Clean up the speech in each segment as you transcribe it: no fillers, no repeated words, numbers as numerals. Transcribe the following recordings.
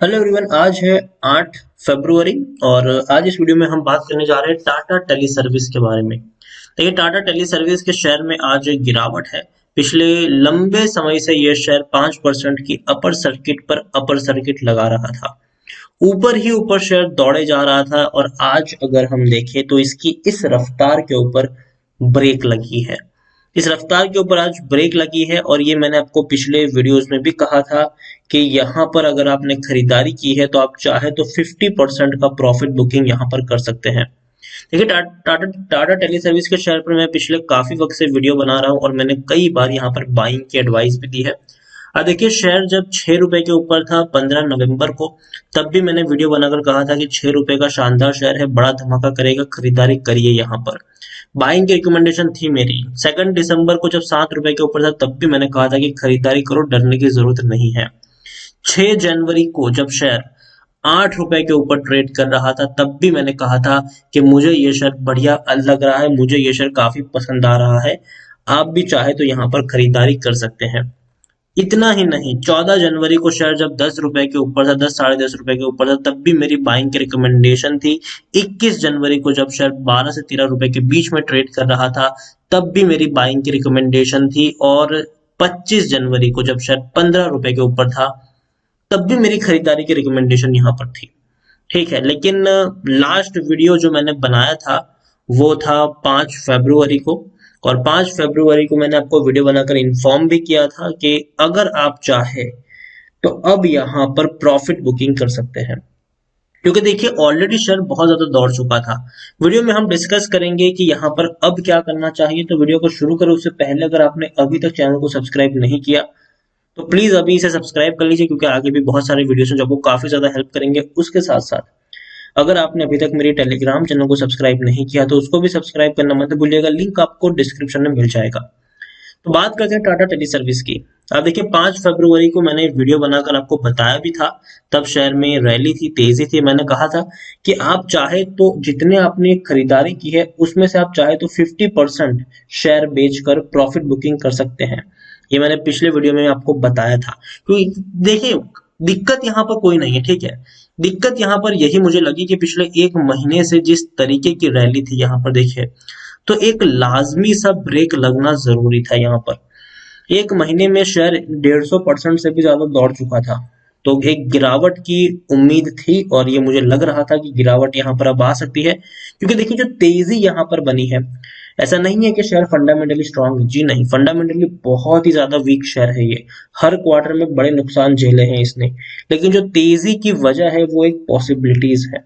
Hello everyone. आज है 8 फरवरी और आज इस वीडियो में हम बात करने जा रहे हैं टाटा टेली सर्विस के बारे में। देखिए, टाटा टेली सर्विस के शेयर में आज एक गिरावट है। पिछले लंबे समय से ये शेयर 5% की अपर सर्किट पर अपर सर्किट लगा रहा था। ऊपर ही ऊपर शेयर दौड़े जा रहा था और आज अगर हम देखें तो इसकी इस रफ्तार के ऊपर ब्रेक लगी है। इस रफ्तार के ऊपर आज ब्रेक लगी है और ये मैंने आपको पिछले वीडियोस में भी कहा था कि यहाँ पर अगर आपने खरीदारी की है तो आप चाहे तो 50% का प्रॉफिट बुकिंग यहाँ पर कर सकते हैं। देखिए, टाटा टेली सर्विस के शेयर पर मैं पिछले काफी वक्त से वीडियो बना रहा हूँ और मैंने कई बार यहाँ पर बाइंग की एडवाइस भी दी है। देखिए, शेयर जब 6 रुपए के ऊपर था 15 नवंबर को, तब भी मैंने वीडियो बनाकर कहा था कि 6 रुपए का शानदार शेयर है, बड़ा धमाका करेगा, खरीदारी करिए। यहाँ पर बाइंग की रिकमेंडेशन थी मेरी। 2 दिसंबर को जब 7 रुपए के ऊपर था तब भी मैंने कहा था कि खरीदारी करो, डरने की जरूरत नहीं है। 6 जनवरी को जब शेयर 8 रुपए के ऊपर ट्रेड कर रहा था तब भी मैंने कहा था कि मुझे ये शेयर बढ़िया लग रहा है, मुझे ये शेयर काफी पसंद आ रहा है, आप भी चाहे तो यहाँ पर खरीदारी कर सकते हैं। इतना ही नहीं, 14 जनवरी को शेयर जब 10 रुपए के ऊपर था, 10 साढ़े 10 रुपए के ऊपर था, तब भी मेरी बाइंग की रिकमेंडेशन थी। 21 जनवरी को जब शेयर 12 से 13 रुपए के बीच में ट्रेड कर रहा था तब भी मेरी बाइंग की रिकमेंडेशन थी। और 25 जनवरी को जब शेयर 15 रुपए के ऊपर था तब भी मेरी खरीदारी की रिकमेंडेशन यहाँ पर थी। ठीक है, लेकिन लास्ट वीडियो जो मैंने बनाया था वो था 5 फरवरी को। और 5 फरवरी को मैंने आपको वीडियो बनाकर इन्फॉर्म भी किया था कि अगर आप चाहे तो अब यहाँ पर प्रॉफिट बुकिंग कर सकते हैं, क्योंकि देखिए ऑलरेडी शेयर बहुत ज्यादा दौड़ चुका था। वीडियो में हम डिस्कस करेंगे कि यहाँ पर अब क्या करना चाहिए। तो वीडियो को शुरू करें उससे पहले अगर आपने अभी तक चैनल को सब्सक्राइब नहीं किया तो प्लीज अभी इसे सब्सक्राइब कर लीजिए, क्योंकि आगे भी बहुत सारे वीडियोस हैं जो आपको काफी ज्यादा हेल्प करेंगे। उसके साथ साथ अगर आपने अभी तक मेरी टेलीग्राम चैनल को सब्सक्राइब नहीं किया तो उसको भी सब्सक्राइब करना मत भूलिएगा, लिंक आपको डिस्क्रिप्शन में मिल जाएगा। तो बात करते हैं टाटा टेली सर्विस की। आप देखिए, 5 फरवरी को मैंने वीडियो बनाकर आपको बताया भी था, तब शेयर में रैली थी, तेजी थी। मैंने कहा था कि आप चाहे तो जितने आपने खरीदारी की है उसमें से आप चाहे तो 50% शेयर बेचकर प्रॉफिट बुकिंग कर सकते हैं। ये मैंने पिछले वीडियो में आपको बताया था। क्योंकि देखिए, दिक्कत यहाँ पर कोई नहीं है, ठीक है। दिक्कत यहाँ पर यही मुझे लगी कि पिछले एक महीने से जिस तरीके की रैली थी यहाँ पर देखिए, तो एक लाजमी सा ब्रेक लगना जरूरी था। यहाँ पर एक महीने में शेयर 150% से भी ज्यादा दौड़ चुका था, तो एक गिरावट की उम्मीद थी और ये मुझे लग रहा था कि गिरावट यहाँ पर अब आ सकती है। क्योंकि देखिए, जो तेजी यहाँ पर बनी है, ऐसा नहीं है कि शेयर फंडामेंटली स्ट्रांग है, जी नहीं, फंडामेंटली बहुत ही ज्यादा वीक शेयर है ये। हर क्वार्टर में बड़े नुकसान झेले हैं इसने, लेकिन जो तेजी की वजह है वो एक पॉसिबिलिटीज है।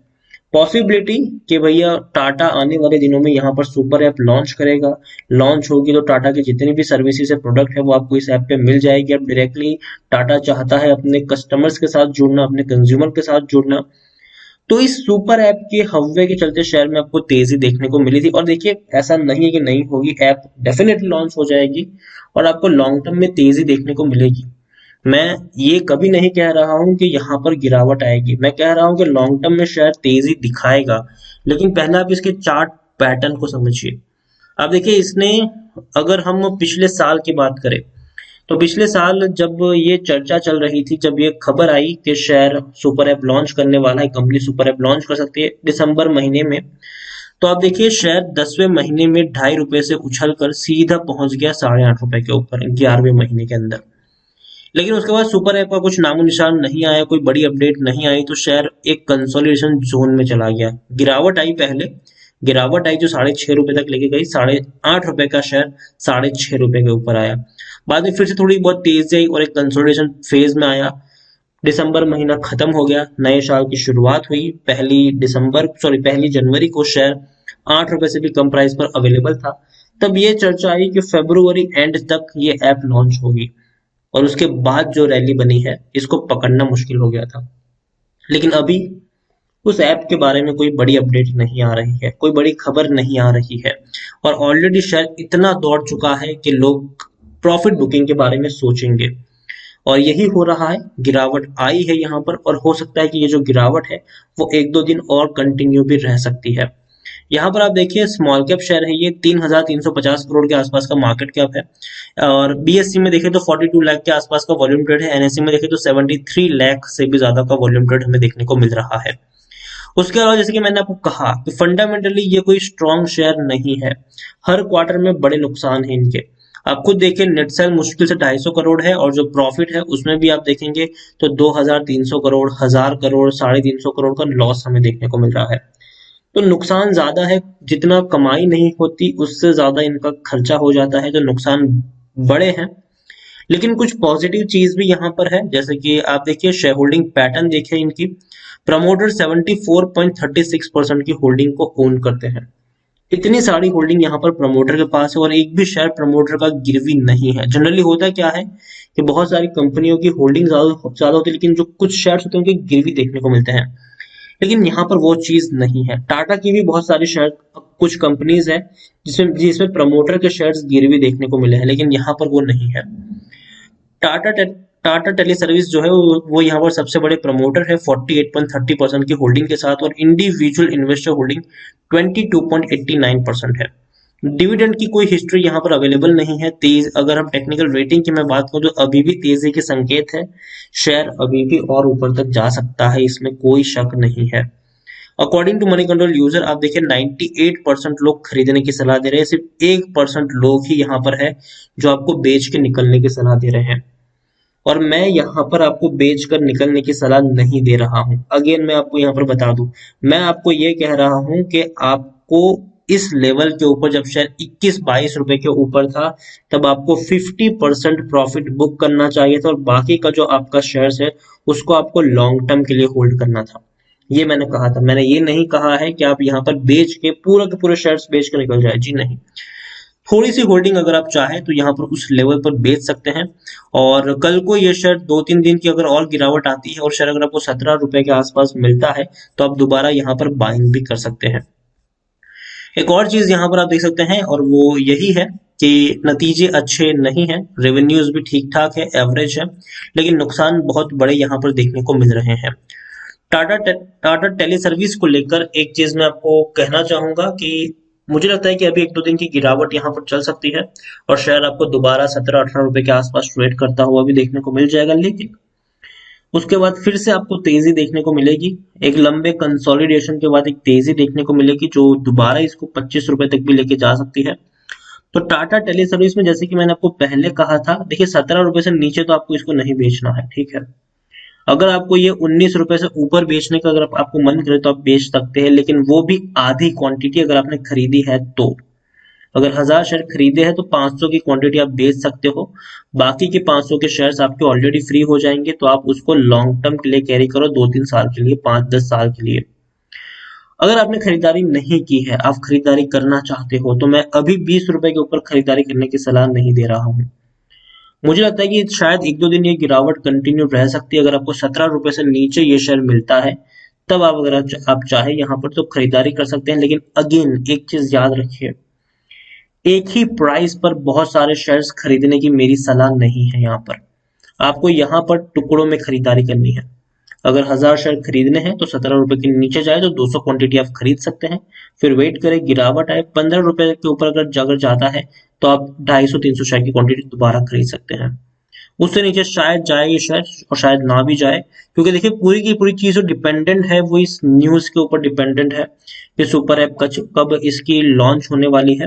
पॉसिबिलिटी कि भैया टाटा आने वाले दिनों में यहाँ पर सुपर ऐप लॉन्च करेगा। लॉन्च होगी तो टाटा की जितनी भी सर्विसेज है, प्रोडक्ट है, वो आपको इस ऐप पे मिल जाएगी। अब डायरेक्टली टाटा चाहता है अपने कस्टमर्स के साथ जुड़ना, अपने कंज्यूमर के साथ जुड़ना। तो इस सुपर ऐप के हव्वे के चलते शेयर में आपको तेजी देखने को मिली थी। और देखिए, ऐसा नहीं है कि नहीं होगी, ऐप डेफिनेटली लॉन्च हो जाएगी और आपको लॉन्ग टर्म में तेजी देखने को मिलेगी। मैं ये कभी नहीं कह रहा हूं कि यहाँ पर गिरावट आएगी, मैं कह रहा हूं कि लॉन्ग टर्म में शायद तेजी दिखाएगा। लेकिन पहले आप इसके चार्ट पैटर्न को समझिए। अब देखिए, इसने, अगर हम पिछले साल की बात करें तो पिछले साल जब ये चर्चा चल रही थी, जब ये खबर आई कि शेयर सुपर ऐप लॉन्च करने वाला है, कंपनी सुपर ऐप लॉन्च कर सकती है दिसंबर महीने में, तो आप देखिए शेयर 10वें महीने में 2.5 रुपए से उछल कर सीधा पहुंच गया 8.5 रुपए के ऊपर 11वें महीने के अंदर। लेकिन उसके बाद सुपर ऐप का कुछ नामो निशान नहीं आया, कोई बड़ी अपडेट नहीं आई, तो शेयर एक कंसोलिडेशन जोन में चला गया। गिरावट आई, पहले गिरावट आई जो 6.5 रुपए तक लेके गई, 8.5 रुपए का शेयर 6.5 रुपए के ऊपर आया। बाद में फिर से थोड़ी बहुत तेजी आई और एक कंसोलिडेशन फेज में आया। दिसंबर महीना खत्म हो गया, नए साल की शुरुआत हुई। पहली जनवरी को शेयर 8 रुपए से भी कम प्राइस पर अवेलेबल था। तब ये चर्चा आई कि फरवरी एंड तक ये ऐप लॉन्च होगी और उसके बाद जो रैली बनी है इसको पकड़ना मुश्किल हो गया था। लेकिन अभी उस ऐप के बारे में कोई बड़ी अपडेट नहीं आ रही है, कोई बड़ी खबर नहीं आ रही है और ऑलरेडी शेयर इतना दौड़ चुका है कि लोग प्रॉफिट बुकिंग के बारे में सोचेंगे। और यही हो रहा है, गिरावट आई है यहाँ पर और हो सकता है कि ये जो गिरावट है वो 1-2 दिन और कंटिन्यू भी रह सकती है। यहाँ पर आप देखिए स्मॉल कैप शेयर है, ये 3,350 करोड़ के आसपास का मार्केट कैप है। और बीएससी में देखें तो 42 लाख के आसपास का वॉल्यूम ट्रेड है। एनएससी में देखें तो 73 लाख से भी ज्यादा का वॉल्यूम ट्रेड हमें देखने को मिल रहा है। उसके अलावा जैसे कि मैंने आपको कहा कि फंडामेंटली ये कोई स्ट्रॉन्ग शेयर नहीं है, हर क्वार्टर में बड़े नुकसान हैं इनके। आप खुद देखिए नेट सेल मुश्किल से 250 करोड़ है, और जो प्रॉफिट है उसमें भी आप देखेंगे तो 2,300 करोड़, 1,000 करोड़, 350 करोड़ का लॉस हमें देखने को मिल रहा है। तो नुकसान ज्यादा है, जितना कमाई नहीं होती उससे ज्यादा इनका खर्चा हो जाता है, तो नुकसान बड़े हैं। लेकिन कुछ पॉजिटिव चीज भी यहाँ पर है, जैसे कि आप देखिए शेयर होल्डिंग पैटर्न देखिए इनकी। प्रमोटर 74.36% की होल्डिंग को ओन करते हैं। इतनी सारी होल्डिंग यहाँ पर प्रमोटर के पास है, और एक भी शेयर प्रमोटर का गिरवी नहीं है। जनरली होता क्या है कि बहुत सारी कंपनियों की होल्डिंग ज्यादा होती है, लेकिन जो कुछ शेयर्स होते हैं उनकी गिरवी देखने को मिलते हैं। लेकिन यहाँ पर वो चीज नहीं है। टाटा की भी बहुत सारे शेयर, कुछ कंपनीज है जिसमें जिसमें प्रमोटर के शेयर्स गिरवी देखने को मिले हैं, लेकिन यहाँ पर वो नहीं है। टाटा टाटा टेली सर्विस जो है वो यहाँ पर सबसे बड़े प्रमोटर है 48.30% की होल्डिंग के साथ, और इंडिविजुअल इन्वेस्टर होल्डिंग 22.89% है। डिविडेंड की कोई हिस्ट्री यहाँ पर अवेलेबल नहीं है। तेज, अगर हम टेक्निकल रेटिंग की मैं बात करूँ तो अभी भी तेजी के संकेत है, शेयर अभी भी और ऊपर तक जा सकता है, इसमें कोई शक नहीं है। According to Moneycontrol user आप देखिए 98% लोग खरीदने की सलाह दे रहे हैं, सिर्फ 1% लोग ही यहाँ पर है जो आपको बेच के निकलने की सलाह दे रहे हैं। और मैं यहाँ पर आपको बेच कर निकलने की सलाह नहीं दे रहा हूँ। अगेन मैं आपको यहाँ पर बता दूं, मैं आपको ये कह रहा हूँ कि आपको इस लेवल के ऊपर, जब शेयर 21-22 रुपए के ऊपर था, तब आपको 50% प्रॉफिट बुक करना चाहिए था, और बाकी का जो आपका शेयर्स है उसको आपको लॉन्ग टर्म के लिए होल्ड करना था। ये मैंने कहा था। मैंने ये नहीं कहा है कि आप यहाँ पर बेच के पूरे शेयर्स बेच के निकल जाए, जी नहीं। थोड़ी सी होल्डिंग अगर आप चाहें तो यहाँ पर उस लेवल पर बेच सकते हैं, और कल को ये शेयर 2-3 दिन की अगर और गिरावट आती है और शेयर अगर आपको 17 रुपए के आसपास मिलता है तो आप दोबारा यहाँ पर बाइंग भी कर सकते हैं। एक और चीज यहाँ पर आप देख सकते हैं, और वो यही है कि नतीजे अच्छे नहीं है, रेवेन्यूज भी ठीक ठाक है, एवरेज है, लेकिन नुकसान बहुत बड़े यहाँ पर देखने को मिल रहे हैं। टाटा टेली सर्विस को लेकर एक चीज मैं आपको कहना चाहूंगा कि मुझे लगता है कि अभी 1-2 दिन की गिरावट यहाँ पर चल सकती है, और शेयर आपको दोबारा 17-18 रुपए के आसपास ट्रेड करता हुआ भी देखने को मिल जाएगा, लेकिन उसके बाद फिर से आपको तेजी देखने को मिलेगी। एक लंबे कंसोलिडेशन के बाद एक तेजी देखने को मिलेगी जो दोबारा इसको 25 रुपए तक भी लेके जा सकती है। तो टाटा टेली सर्विस में जैसे कि मैंने आपको पहले कहा था, देखिए 17 रुपए से नीचे तो आपको इसको नहीं बेचना है, ठीक है। अगर आपको ये 19 रुपए से ऊपर बेचने का अगर आपको मन करे तो आप बेच सकते हैं, लेकिन वो भी आधी क्वांटिटी अगर आपने खरीदी है तो। अगर 1,000 शेयर खरीदे हैं तो 500 की क्वांटिटी आप बेच सकते हो, बाकी के 500 के शेयर्स आपके ऑलरेडी फ्री हो जाएंगे, तो आप उसको लॉन्ग टर्म के लिए कैरी करो, 2-3 साल के लिए, 5-10 साल के लिए। अगर आपने खरीदारी नहीं की है, आप खरीदारी करना चाहते हो, तो मैं अभी 20 रुपए के ऊपर खरीदारी करने की सलाह नहीं दे रहा हूँ। मुझे लगता है कि शायद 1-2 दिन ये गिरावट कंटिन्यू रह सकती है। अगर आपको 17 रुपए से नीचे ये शेयर मिलता है तब आप, अगर आप चाहे यहाँ पर तो खरीदारी कर सकते हैं, लेकिन अगेन एक चीज याद रखिए, एक ही प्राइस पर बहुत सारे शेयर्स खरीदने की मेरी सलाह नहीं है। यहाँ पर आपको यहाँ पर टुकड़ों में खरीदारी करनी है। अगर 1,000 शेयर खरीदने हैं तो 17 रुपए के नीचे जाए तो 200 क्वांटिटी आप खरीद सकते हैं, फिर वेट करें गिरावट आए, 15 रुपए के ऊपर अगर जाता है तो आप 250-300 शेयर की क्वांटिटी दोबारा खरीद सकते हैं। उससे नीचे शायद जाए ये शेयर, और शायद ना भी जाए, क्योंकि देखिए पूरी की पूरी चीज जो डिपेंडेंट है वो इस न्यूज के ऊपर डिपेंडेंट है कि सुपर ऐप कब इसकी लॉन्च होने वाली है।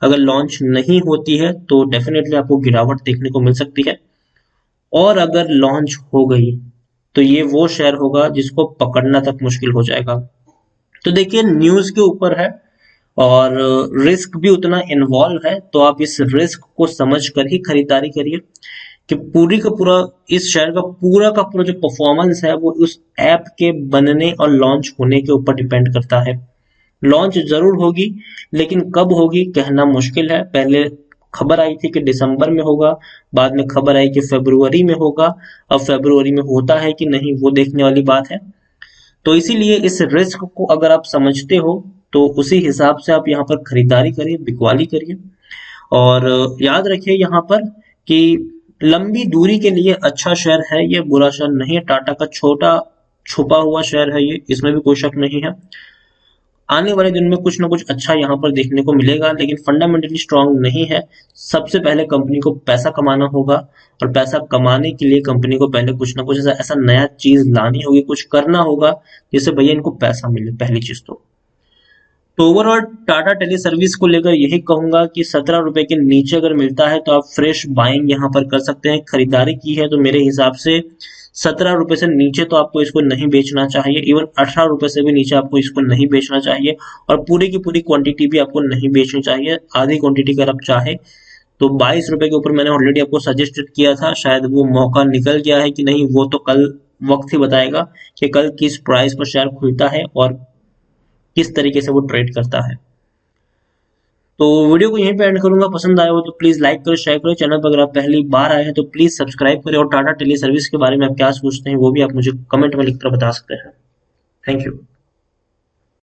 अगर लॉन्च नहीं होती है तो डेफिनेटली आपको गिरावट देखने को मिल सकती है, और अगर लॉन्च हो गई तो ये वो शेयर होगा जिसको पकड़ना तक मुश्किल हो जाएगा। तो देखिए न्यूज के ऊपर है, और रिस्क भी उतना इन्वॉल्व है, तो आप इस रिस्क को समझ कर ही खरीदारी करिए कि पूरी का पूरा इस शेयर का पूरा जो परफॉर्मेंस है वो उस ऐप के बनने और लॉन्च होने के ऊपर डिपेंड करता है। लॉन्च जरूर होगी, लेकिन कब होगी कहना मुश्किल है। पहले खबर आई थी कि दिसंबर में होगा, बाद में खबर आई कि फरवरी में होगा, अब फरवरी में होता है कि नहीं वो देखने वाली बात है। तो इसीलिए इस रिस्क को अगर आप समझते हो तो उसी हिसाब से आप यहाँ पर खरीदारी करिए, बिकवाली करिए, और याद रखिए यहाँ पर कि लंबी दूरी के लिए अच्छा शेयर है, ये बुरा शेयर नहीं है। टाटा का छोटा छुपा हुआ शेयर है ये, इसमें भी कोई शक नहीं है। आने वाले दिन में कुछ ना कुछ अच्छा यहाँ पर देखने को मिलेगा, लेकिन फंडामेंटली स्ट्रांग नहीं है। सबसे पहले कंपनी को पैसा कमाना होगा, और पैसा कमाने के लिए कंपनी को पहले कुछ ना कुछ ऐसा नया चीज लानी होगी, कुछ करना होगा जिससे भैया इनको पैसा मिले, पहली चीज तो ओवरऑल टाटा टेली सर्विस को लेकर यही कहूंगा कि 17 रुपए के नीचे अगर मिलता है तो आप फ्रेश बाइंग यहाँ पर कर सकते हैं। खरीदारी की है तो मेरे हिसाब से 17 रुपए से नीचे तो आपको इसको नहीं बेचना चाहिए। इवन 18 रुपए से भी नीचे आपको इसको नहीं बेचना चाहिए, और पूरी की पूरी क्वांटिटी भी आपको नहीं बेचनी चाहिए। आधी क्वांटिटी अगर आप चाहे तो 22 रुपए के ऊपर मैंने ऑलरेडी आपको सजेस्टेड किया था, शायद वो मौका निकल गया है कि नहीं वो तो कल वक्त ही बताएगा कि कल किस प्राइस पर शेयर खुलता है और किस तरीके से वो ट्रेड करता है। तो वीडियो को यहीं पे एंड करूंगा। पसंद आया हो तो प्लीज लाइक करो, शेयर करो। चैनल पर अगर आप पहली बार आए हैं तो प्लीज सब्सक्राइब करें, और टाटा टेली सर्विस के बारे में आप क्या सोचते हैं वो भी आप मुझे कमेंट में लिखकर बता सकते हैं। Thank you.